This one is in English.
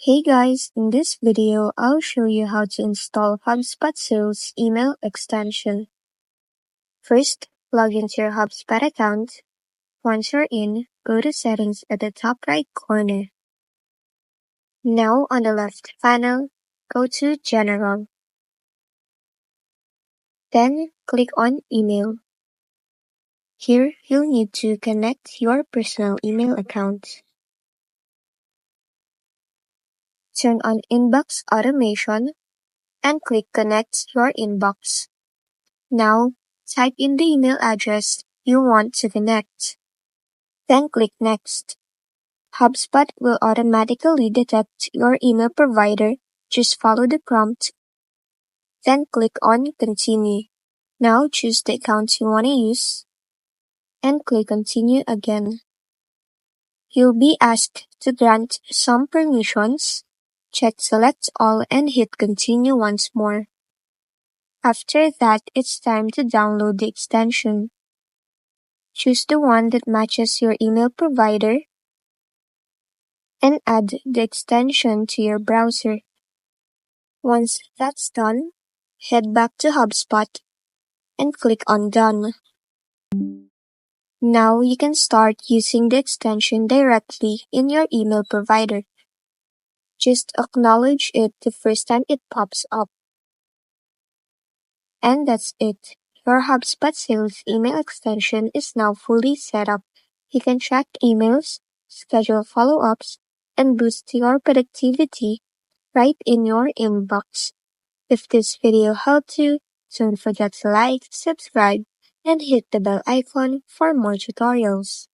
Hey guys, in this video, I'll show you how to install Hubspot Sales email extension. First, log into your Hubspot account. Once you're in, go to Settings at the top right corner. Now on the left panel, go to General. Then click on Email. Here, you'll need to connect your personal email account. Turn on Inbox Automation and click Connect your inbox. Now, type in the email address you want to connect. Then click Next. HubSpot will automatically detect your email provider. Just follow the prompt. Then click on Continue. Now choose the account you want to use and click Continue again. You'll be asked to grant some permissions. Check Select All and hit Continue once more. After that, it's time to download the extension. Choose the one that matches your email provider and add the extension to your browser. Once that's done, head back to HubSpot and click on Done. Now you can start using the extension directly in your email provider. Just acknowledge it the first time it pops up. And that's it. Your HubSpot Sales email extension is now fully set up. You can track emails, schedule follow-ups, and boost your productivity right in your inbox. If this video helped you, don't forget to like, subscribe, and hit the bell icon for more tutorials.